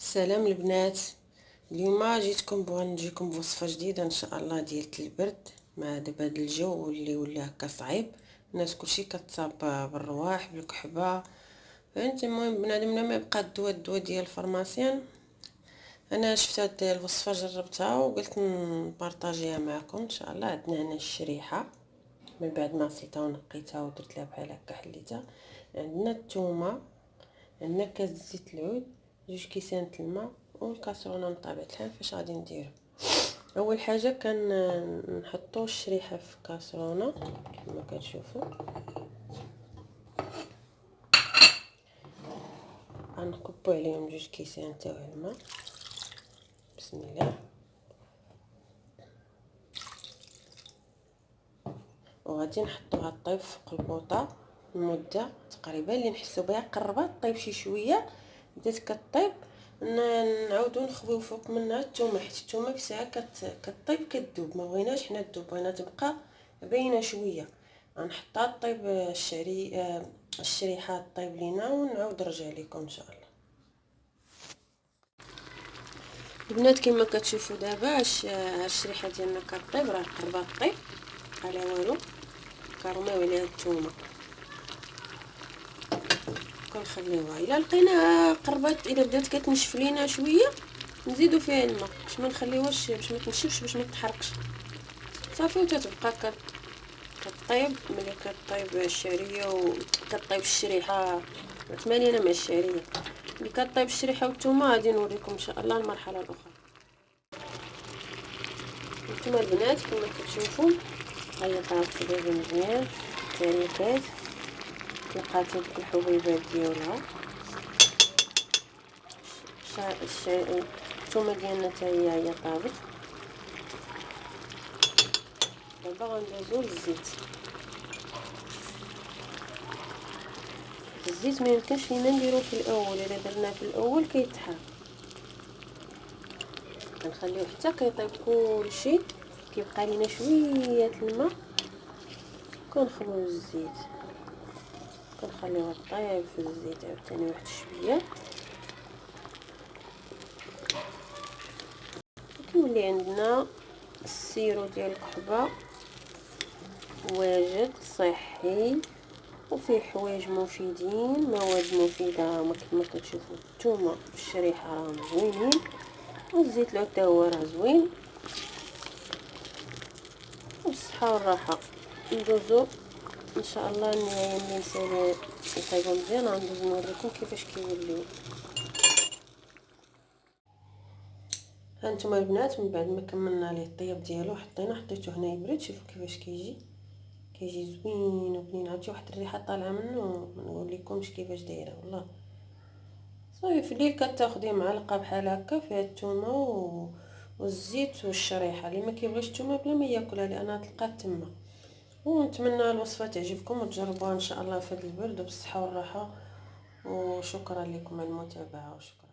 سلام البنات. اليوم جيتكم نجيكم بوصفه جديده ان شاء الله ديال البرد مع دابا هاد الجو اللي ولا هكا صعيب. الناس كلشي كتصاب بالرواح بالكحبه، فهمتي. المهم بنادم لما يبقى الدواء ديال الفارماسيان. انا شفت هاد الوصفه جربتها وقلت نبارطاجيها معكم ان شاء الله. عندنا هنا الشريحه من بعد ما غسلتها ونقيتها ودرت لها بحال هكا حليتها. عندنا الثومه، عندنا كاس زيت العود، 2 الماء والكاسرونه. بطبيعه الحال فاش غادي نديرو؟ اول حاجه نحطو الشريحه في كاسرونه كما كتشوفوا. غنكبو عليهم 2 تاع الماء. بسم الله. وغادي نحطوها طيب فوق البوطه لمده تقريبا اللي نحسو بها قربات طيب شي شويه، بدات كطيب. نعاودو نخويو فوق منها الثومه، حيت الثومه في ساعه كطيب كتذوب. ما بغيناش حنا تذوب، بغينا تبقى باينه شويه. غنحطها طيب الشريحه طيب لينا ونعاود نرجع لكم ان شاء الله. البنات كما كتشوفوا دابا الشريحه ديالنا كطيب، راه قربات طيب على والو. كنرميو عليها الثومه كنخليوها. الا لقيناها قربات، الا بدات كتنشف لينا شويه نزيدو فيها الماء باش ما نخليوهاش باش ما تنشفش باش ما تحرقش صافي. وتتبقى كطيب. ملي كطيب الشعريه وكطيب الشريحه متمالينه مع الشعريه، ملي كطيب الشريحه والثومه غادي نوريكم ان شاء الله المرحله الاخرى. نتوما البنات كما كتشوفوا هي طابت دابا مزيان التريكات، لقات هذوك الحبيبات ديالها. الثومه ديالنا حتى هي طابت. دابا غندوزو للزيت. الزيت ما يمكنش لينا نديروه في الاول، الا درناه في الاول كيتحرق. كنخليوه حتى كيطيب كلشي، كيبقى لينا شويه الماء كنخويو الزيت، كنخليوها طيب في الزيت عاوتاني واحد شويه. كيولي عندنا السيرو ديال القحبه واجد صحي وفيه حوايج مفيدين، مواد مفيده كما كتشوفوا. الثومه والشريحه راهم زوينين والزيت العود حتى هو راه زوين. والصحه والراحه. ندوزو ان شاء الله النهايه ملي نسالي يطيبوا مزيان غندوز نوريكم كيفاش كيوليو. هانتوما البنات من بعد ما كملنا ليه الطياب ديالو حطيته هنا يبرد. شوفوا كيفاش كيجي زوين وبنين. عرفتي واحد الريحه طالعه منه ما نقولكمش كيفاش دايره والله. صافي في الليل كتاخدي معلقه بحال هكا فيها الثومه والزيت والشريحه. اللي ما كيبغيش الثومه بلا ما ياكلها لانها تلقات تما. ونتمنى الوصفه تعجبكم وتجربوها ان شاء الله في هذا البرد وبالصحه والراحه. وشكرا لكم على المتابعه وشكرا.